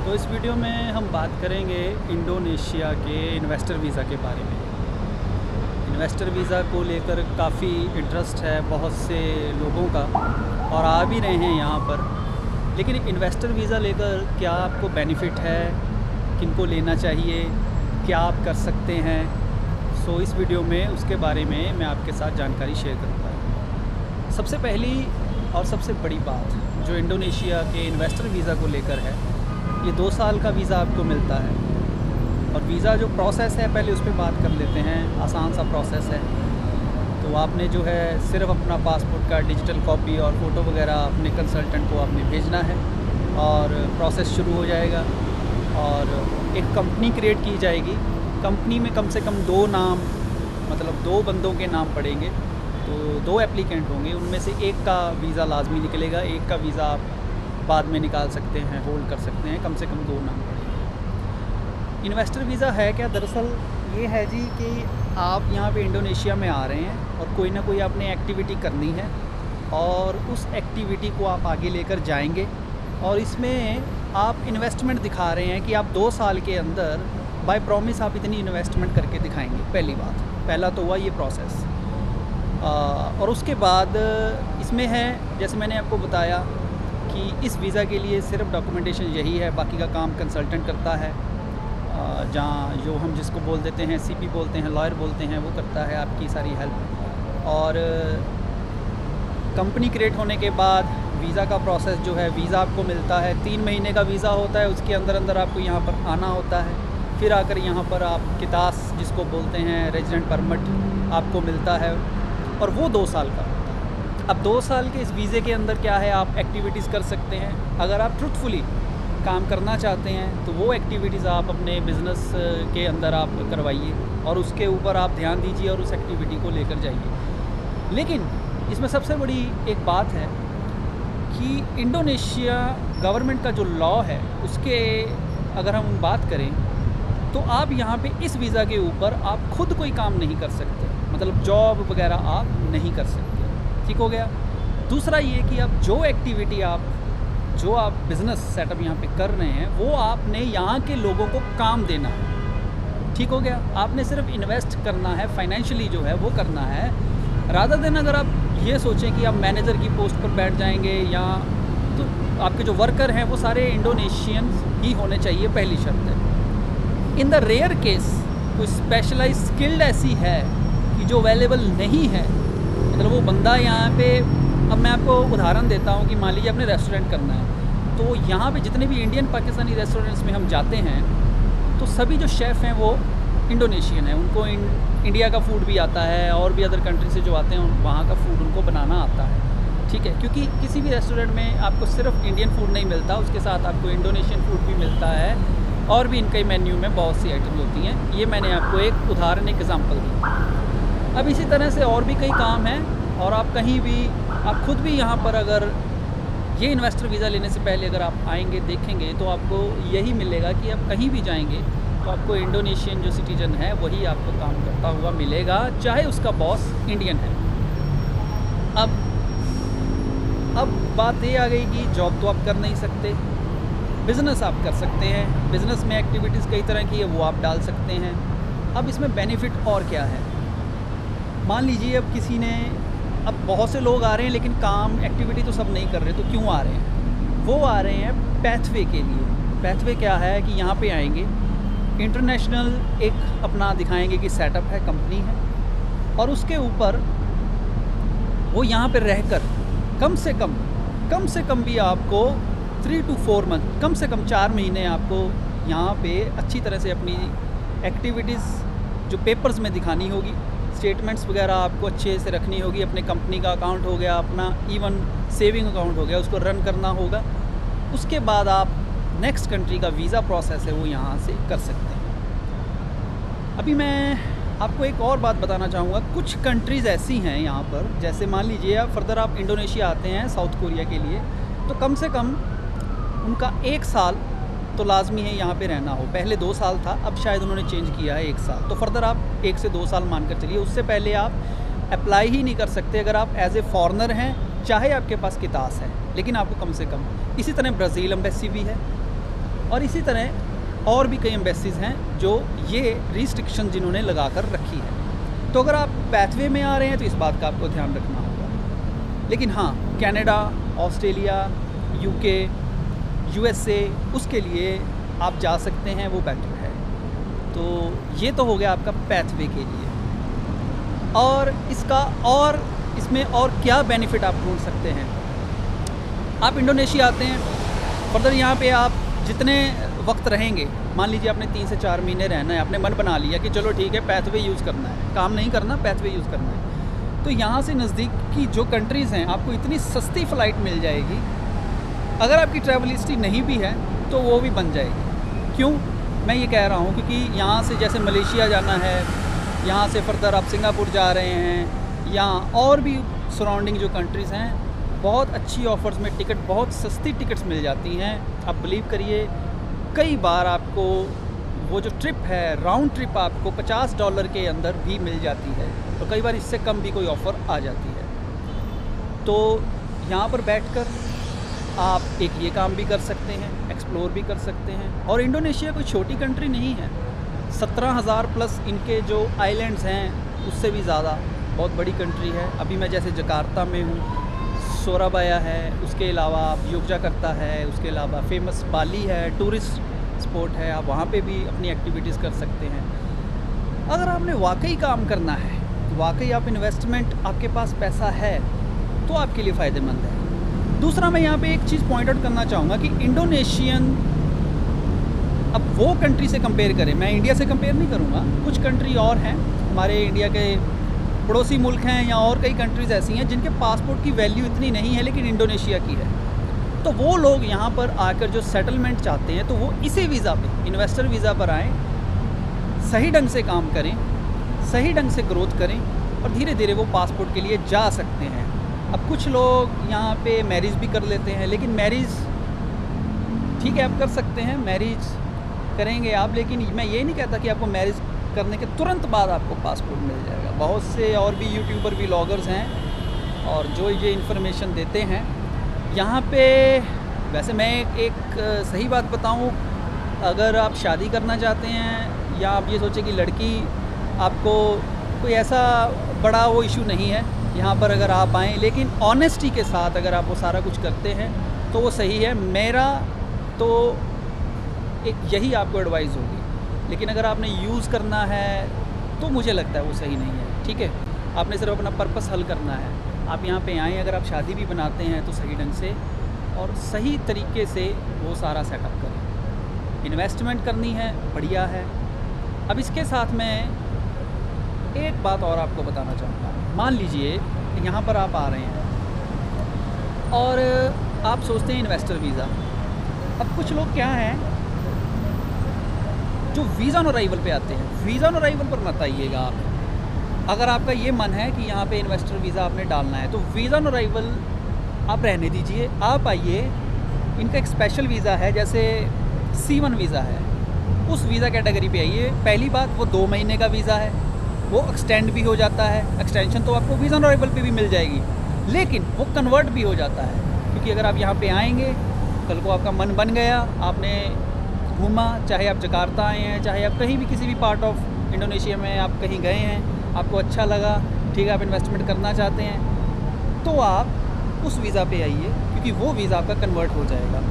तो इस वीडियो में हम बात करेंगे इंडोनेशिया के इन्वेस्टर वीज़ा के बारे में। इन्वेस्टर वीज़ा को लेकर काफ़ी इंटरेस्ट है बहुत से लोगों का और आ भी रहे हैं यहाँ पर। लेकिन इन्वेस्टर वीज़ा लेकर क्या आपको बेनिफिट है, किनको लेना चाहिए, क्या आप कर सकते हैं, सो इस वीडियो में उसके बारे में मैं आपके साथ जानकारी शेयर करूँगा। सबसे पहली और सबसे बड़ी बात जो इंडोनेशिया के इन्वेस्टर वीज़ा को लेकर है, ये 2 साल का वीज़ा आपको मिलता है। और वीज़ा जो प्रोसेस है पहले उस पर बात कर लेते हैं। आसान सा प्रोसेस है। तो आपने जो है सिर्फ अपना पासपोर्ट का डिजिटल कॉपी और फ़ोटो वगैरह अपने कंसल्टेंट को आपने भेजना है और प्रोसेस शुरू हो जाएगा। और एक कंपनी क्रिएट की जाएगी। कंपनी में कम से कम 2 नाम, मतलब 2 बंदों के नाम पड़ेंगे। तो 2 एप्लीकेंट होंगे, उनमें से एक का वीज़ा लाजमी निकलेगा, एक का वीज़ा आप बाद में निकाल सकते हैं, होल्ड कर सकते हैं। कम से कम 2 नाम पड़ेंगे। इन्वेस्टर वीज़ा है क्या? दरअसल ये है जी कि आप यहाँ पे इंडोनेशिया में आ रहे हैं और कोई ना कोई आपने एक्टिविटी करनी है और उस एक्टिविटी को आप आगे लेकर जाएंगे। और इसमें आप इन्वेस्टमेंट दिखा रहे हैं कि आप 2 साल के अंदर बाय प्रॉमिस आप इतनी इन्वेस्टमेंट करके दिखाएंगे। पहली बात, पहला तो हुआ ये प्रोसेस। और उसके बाद इसमें है, जैसे मैंने आपको बताया कि इस वीज़ा के लिए सिर्फ डॉक्यूमेंटेशन यही है, बाकी का काम कंसल्टेंट करता है। जहाँ जो हम जिसको बोल देते हैं सीपी बोलते हैं, लॉयर बोलते हैं, वो करता है आपकी सारी हेल्प। और कंपनी क्रिएट होने के बाद वीज़ा का प्रोसेस जो है, वीज़ा आपको मिलता है। 3 महीने का वीज़ा होता है, उसके अंदर अंदर आपको यहाँ पर आना होता है। फिर आकर यहाँ पर आप कितास जिसको बोलते हैं, रेजिडेंट परमिट आपको मिलता है और वो 2 साल का होता है। अब 2 साल के इस वीज़े के अंदर क्या है, आप एक्टिविटीज़ कर सकते हैं। अगर आप ट्रुथफुली काम करना चाहते हैं तो वो एक्टिविटीज़ आप अपने बिज़नेस के अंदर आप करवाइए और उसके ऊपर आप ध्यान दीजिए और उस एक्टिविटी को लेकर जाइए। लेकिन इसमें सबसे बड़ी एक बात है कि इंडोनेशिया गवर्नमेंट का जो लॉ है उसके अगर हम बात करें तो आप यहाँ पे इस वीज़ा के ऊपर आप खुद कोई काम नहीं कर सकते, मतलब जॉब वगैरह आप नहीं कर सकते। ठीक हो गया। दूसरा ये कि आप जो एक्टिविटी जो आप बिज़नेस सेटअप यहाँ पे कर रहे हैं वो आपने यहाँ के लोगों को काम देना है। ठीक हो गया। आपने सिर्फ इन्वेस्ट करना है, फाइनेंशियली जो है वो करना है। रादर देन अगर आप ये सोचें कि आप मैनेजर की पोस्ट पर बैठ जाएंगे या तो आपके जो वर्कर हैं वो सारे इंडोनेशियंस ही होने चाहिए, पहली शर्त है। इन द रेयर केस कोई स्पेशलाइज स्किल्ड ऐसी है कि जो अवेलेबल नहीं है, मतलब वो बंदा यहाँ पे, अब मैं आपको उदाहरण देता हूँ कि मान लीजिए अपने रेस्टोरेंट करना है, तो यहाँ पे जितने भी इंडियन पाकिस्तानी रेस्टोरेंट्स में हम जाते हैं तो सभी जो शेफ़ हैं वो इंडोनेशियन है। उनको इंडिया का फूड भी आता है और भी अदर कंट्री से जो आते हैं वहाँ का फूड उनको बनाना आता है। ठीक है, क्योंकि किसी भी रेस्टोरेंट में आपको सिर्फ इंडियन फूड नहीं मिलता, उसके साथ आपको इंडोनेशियन फूड भी मिलता है और भी इनके मेन्यू में बहुत सी आइटम्स होती हैं। ये मैंने आपको एक उदाहरण, एक एग्जांपल दी। अब इसी तरह से और भी कई काम हैं और आप कहीं भी, आप खुद भी यहाँ पर अगर ये इन्वेस्टर वीज़ा लेने से पहले अगर आप आएंगे देखेंगे तो आपको यही मिलेगा कि आप कहीं भी जाएंगे तो आपको इंडोनेशियन जो सिटीजन है वही आपको काम करता हुआ मिलेगा, चाहे उसका बॉस इंडियन है। अब बात ये आ गई कि जॉब तो आप कर नहीं सकते, बिज़नेस आप कर सकते हैं। बिज़नेस में एक्टिविटीज़ कई तरह की है, वो आप डाल सकते हैं। अब इसमें बेनिफिट और क्या है? मान लीजिए अब किसी ने, अब बहुत से लोग आ रहे हैं लेकिन काम एक्टिविटी तो सब नहीं कर रहे, तो क्यों आ रहे हैं? वो आ रहे हैं पैथवे के लिए। पैथवे क्या है कि यहाँ पे आएंगे, इंटरनेशनल एक अपना दिखाएंगे कि सेटअप है, कंपनी है, और उसके ऊपर वो यहाँ पे रहकर कम से कम भी आपको 3 to 4 मंथ, कम से कम 4 महीने आपको यहाँ पे अच्छी तरह से अपनी एक्टिविटीज़ जो पेपर्स में दिखानी होगी, स्टेटमेंट्स वगैरह आपको अच्छे से रखनी होगी। अपने कंपनी का अकाउंट हो गया, अपना इवन सेविंग अकाउंट हो गया, उसको रन करना होगा। उसके बाद आप नेक्स्ट कंट्री का वीज़ा प्रोसेस है वो यहाँ से कर सकते हैं। अभी मैं आपको एक और बात बताना चाहूँगा। कुछ कंट्रीज़ ऐसी हैं यहाँ पर, जैसे मान लीजिए आप फर्दर आप इंडोनेशिया आते हैं साउथ कोरिया के लिए, तो कम से कम उनका 1 साल तो लाजमी है यहाँ पे रहना हो। पहले 2 साल था, अब शायद उन्होंने चेंज किया है 1 साल। तो फर्दर आप 1 से 2 साल मानकर चलिए। उससे पहले आप अप्लाई ही नहीं कर सकते अगर आप एज ए फॉरेनर हैं, चाहे आपके पास कितास है, लेकिन आपको कम से कम। इसी तरह ब्राज़ील एम्बेसी भी है, और इसी तरह और भी कई एम्बेसीज हैं जो ये रिस्ट्रिक्शन जिन्होंने लगा कर रखी है। तो अगर आप पैथवे में आ रहे हैं तो इस बात का आपको ध्यान रखना होगा। लेकिन हाँ, कनाडा, ऑस्ट्रेलिया, यूके, यूएसए, उसके लिए आप जा सकते हैं, वो बेटर है। तो ये तो हो गया आपका पैथवे के लिए। और इसमें और क्या बेनिफिट आप ढूंढ सकते हैं। आप इंडोनेशिया आते हैं, फर्दर यहाँ पे आप जितने वक्त रहेंगे, मान लीजिए आपने 3 से 4 महीने रहना है, आपने मन बना लिया कि चलो ठीक है पैथवे यूज़ करना है, काम नहीं करना, पैथवे यूज़ करना है, तो यहाँ से नज़दीक की जो कंट्रीज़ हैं आपको इतनी सस्ती फ़्लाइट मिल जाएगी। अगर आपकी ट्रैवल हिस्ट्री नहीं भी है तो वो भी बन जाएगी। क्यों मैं ये कह रहा हूँ, क्योंकि यहाँ से जैसे मलेशिया जाना है, यहाँ से फर्दर आप सिंगापुर जा रहे हैं, या और भी सराउंडिंग जो कंट्रीज़ हैं, बहुत अच्छी ऑफ़र्स में टिकट, बहुत सस्ती टिकट्स मिल जाती हैं। आप बिलीव करिए, कई बार आपको वो जो ट्रिप है, राउंड ट्रिप आपको $50 के अंदर भी मिल जाती है, और कई बार इससे कम भी कोई ऑफ़र आ जाती है। तो यहाँ पर बैठकर आप एक ये काम भी कर सकते हैं, एक्सप्लोर भी कर सकते हैं। और इंडोनेशिया कोई छोटी कंट्री नहीं है, 17,000 प्लस इनके जो आइलैंड्स हैं उससे भी ज़्यादा बहुत बड़ी कंट्री है। अभी मैं जैसे जकार्ता में हूँ, सोराबाया है, उसके अलावा योग्याकर्ता है, उसके अलावा फेमस बाली है, टूरिस्ट स्पॉट है, आप वहाँ पे भी अपनी एक्टिविटीज़ कर सकते हैं। अगर आपने वाकई काम करना है, वाकई आप इन्वेस्टमेंट, आपके पास पैसा है, तो आपके लिए फ़ायदेमंद है। दूसरा, मैं यहाँ पे एक चीज़ पॉइंट आउट करना चाहूँगा कि इंडोनेशियन, अब वो कंट्री से कंपेयर करें, मैं इंडिया से कंपेयर नहीं करूँगा, कुछ कंट्री और हैं हमारे इंडिया के पड़ोसी मुल्क हैं, या और कई कंट्रीज़ ऐसी हैं जिनके पासपोर्ट की वैल्यू इतनी नहीं है लेकिन इंडोनेशिया की है। तो वो लोग यहाँ पर आकर जो सेटलमेंट चाहते हैं, तो वो इसी वीज़ा पे, इन्वेस्टर वीज़ा पर आएँ, सही ढंग से काम करें, सही ढंग से ग्रोथ करें, और धीरे धीरे वो पासपोर्ट के लिए जा सकते हैं। अब कुछ लोग यहाँ पे मैरिज भी कर लेते हैं, लेकिन मैरिज ठीक है आप कर सकते हैं, मैरिज करेंगे आप, लेकिन मैं ये नहीं कहता कि आपको मैरिज करने के तुरंत बाद आपको पासपोर्ट मिल जाएगा। बहुत से और भी यूट्यूबर, भी व्लॉगर्स हैं और जो ये इन्फॉर्मेशन देते हैं यहाँ पे। वैसे मैं एक सही बात बताऊँ, अगर आप शादी करना चाहते हैं, या आप ये सोचें कि लड़की, आपको कोई ऐसा बड़ा वो इशू नहीं है यहाँ पर अगर आप आएँ, लेकिन ऑनेस्टी के साथ अगर आप वो सारा कुछ करते हैं तो वो सही है। मेरा तो एक यही आपको एडवाइस होगी। लेकिन अगर आपने यूज़ करना है तो मुझे लगता है वो सही नहीं है। ठीक है, आपने सिर्फ अपना पर्पस हल करना है। आप यहाँ पे आएँ, अगर आप शादी भी बनाते हैं तो सही ढंग से और सही तरीके से वो सारा सेटअप करें। इन्वेस्टमेंट करनी है, बढ़िया है। अब इसके साथ मैं एक बात और आपको बताना चाहूँगा। मान लीजिए यहाँ पर आप आ रहे हैं और आप सोचते हैं इन्वेस्टर वीज़ा। अब कुछ लोग क्या हैं जो वीज़ा ऑन अराइवल पे आते हैं, वीज़ा ऑन अराइवल पर मत आइएगा आप। अगर आपका ये मन है कि यहाँ पे इन्वेस्टर वीज़ा आपने डालना है, तो वीज़ा ऑन अराइवल आप रहने दीजिए। आप आइए, इनका एक स्पेशल वीज़ा है, जैसे C1 वीज़ा है, उस वीज़ा कैटेगरी पे आइए। पहली बात, वो 2 महीने का वीज़ा है, वो एक्सटेंड भी हो जाता है। एक्सटेंशन तो आपको वीज़ा ऑन अराइवल पे भी मिल जाएगी, लेकिन वो कन्वर्ट भी हो जाता है। क्योंकि अगर आप यहाँ पे आएंगे, कल को आपका मन बन गया, आपने घूमा, चाहे आप जकार्ता आए हैं, चाहे आप कहीं भी किसी भी पार्ट ऑफ इंडोनेशिया में आप कहीं गए हैं, आपको अच्छा लगा, ठीक है, आप इन्वेस्टमेंट करना चाहते हैं, तो आप उस वीज़ा पे आइए, क्योंकि वो वीज़ा आपका कन्वर्ट हो जाएगा।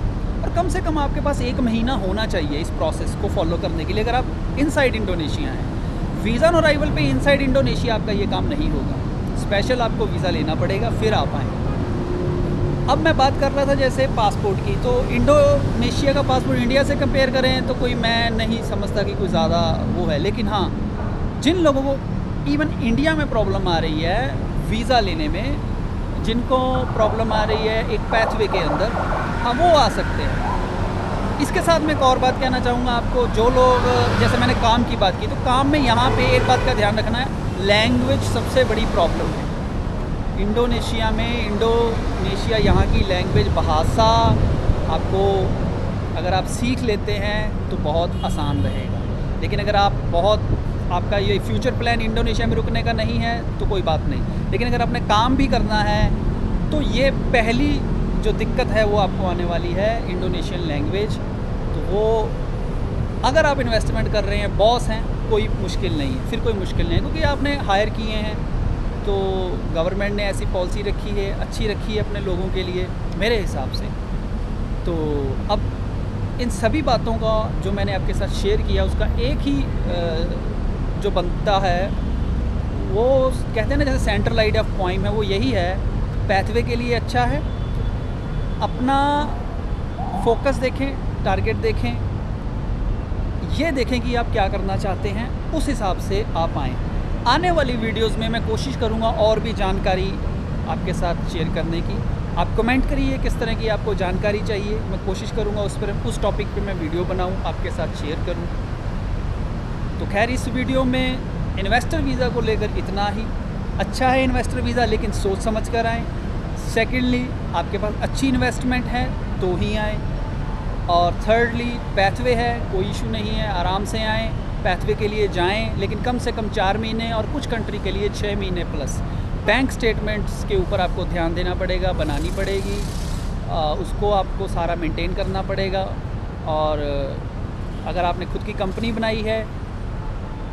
और कम से कम आपके पास 1 महीना होना चाहिए इस प्रोसेस को फॉलो करने के लिए, अगर आप इनसाइड इंडोनेशिया हैं। वीज़ा ऑन अराइवल पे इनसाइड इंडोनेशिया आपका ये काम नहीं होगा, स्पेशल आपको वीज़ा लेना पड़ेगा, फिर आप आएँ। अब मैं बात कर रहा था जैसे पासपोर्ट की, तो इंडोनेशिया का पासपोर्ट इंडिया से कंपेयर करें तो कोई, मैं नहीं समझता कि कोई ज़्यादा वो है। लेकिन हाँ, जिन लोगों को इवन इंडिया में प्रॉब्लम आ रही है वीज़ा लेने में, जिनको प्रॉब्लम आ रही है एक पैथवे के अंदर, हाँ वो आ सकते हैं। इसके साथ मैं एक और बात कहना चाहूँगा आपको, जो लोग, जैसे मैंने काम की बात की, तो काम में यहाँ पे एक बात का ध्यान रखना है, लैंग्वेज सबसे बड़ी प्रॉब्लम है इंडोनेशिया में। इंडोनेशिया यहाँ की लैंग्वेज, भाषा आपको अगर आप सीख लेते हैं तो बहुत आसान रहेगा। लेकिन अगर आप आपका ये फ्यूचर प्लान इंडोनेशिया में रुकने का नहीं है तो कोई बात नहीं, लेकिन अगर आपने काम भी करना है तो ये पहली जो दिक्कत है वो आपको आने वाली है, इंडोनेशियन लैंग्वेज। तो वो अगर आप इन्वेस्टमेंट कर रहे हैं, बॉस हैं, कोई मुश्किल नहीं है, फिर कोई मुश्किल नहीं है, क्योंकि आपने हायर किए हैं। तो गवर्नमेंट ने ऐसी पॉलिसी रखी है, अच्छी रखी है अपने लोगों के लिए मेरे हिसाब से। तो अब इन सभी बातों का जो मैंने आपके साथ शेयर किया, उसका एक ही जो बनता है, वो कहते हैं ना जैसे सेंट्रल आइडिया ऑफ पॉइंट है, वो यही है, पैथवे के लिए अच्छा है, अपना फोकस देखें, टारगेट देखें, ये देखें कि आप क्या करना चाहते हैं, उस हिसाब से आप आएँ। आने वाली वीडियोस में मैं कोशिश करूँगा और भी जानकारी आपके साथ शेयर करने की। आप कमेंट करिए किस तरह की आपको जानकारी चाहिए, मैं कोशिश करूँगा उस टॉपिक पे मैं वीडियो बनाऊँ, आपके साथ शेयर करूँ। तो खैर, इस वीडियो में इन्वेस्टर वीज़ा को लेकर इतना ही। अच्छा है इन्वेस्टर वीज़ा, लेकिन सोच समझ कर आएँ। सेकेंडली, आपके पास अच्छी इन्वेस्टमेंट है तो ही आएँ। और थर्डली, पैथवे है, कोई इशू नहीं है, आराम से आएँ, पैथवे के लिए जाएं, लेकिन कम से कम 4 महीने और कुछ कंट्री के लिए 6 महीने प्लस। बैंक स्टेटमेंट्स के ऊपर आपको ध्यान देना पड़ेगा, बनानी पड़ेगी, उसको आपको सारा मेंटेन करना पड़ेगा। और अगर आपने खुद की कंपनी बनाई है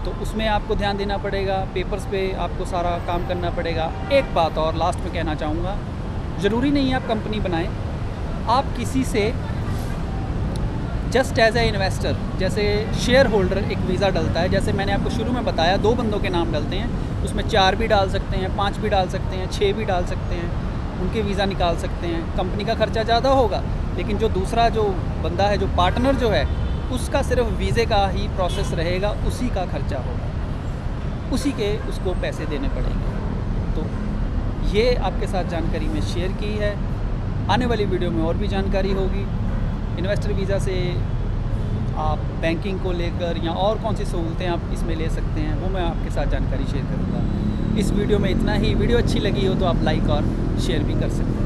तो उसमें आपको ध्यान देना पड़ेगा, पेपर्स पे आपको सारा काम करना पड़ेगा। एक बात और लास्ट में कहना चाहूँगा, ज़रूरी नहीं है आप कंपनी बनाएं, आप किसी से जस्ट एज ए इन्वेस्टर, जैसे शेयर होल्डर एक वीज़ा डलता है, जैसे मैंने आपको शुरू में बताया 2 बंदों के नाम डलते हैं, उसमें 4 भी डाल सकते हैं, 5 भी डाल सकते हैं, 6 भी डाल सकते हैं, उनके वीज़ा निकाल सकते हैं। कंपनी का खर्चा ज़्यादा होगा, लेकिन जो दूसरा जो बंदा है, जो पार्टनर जो है, उसका सिर्फ वीज़े का ही प्रोसेस रहेगा, उसी का खर्चा होगा, उसी के उसको पैसे देने पड़ेंगे। तो ये आपके साथ जानकारी मैं शेयर की है। आने वाली वीडियो में और भी जानकारी होगी। इन्वेस्टर वीज़ा से आप बैंकिंग को लेकर या और कौन सी सहूलतें आप इसमें ले सकते हैं, वो मैं आपके साथ जानकारी शेयर करूँगा। इस वीडियो में इतना ही। वीडियो अच्छी लगी हो तो आप लाइक और शेयर भी कर सकते हैं।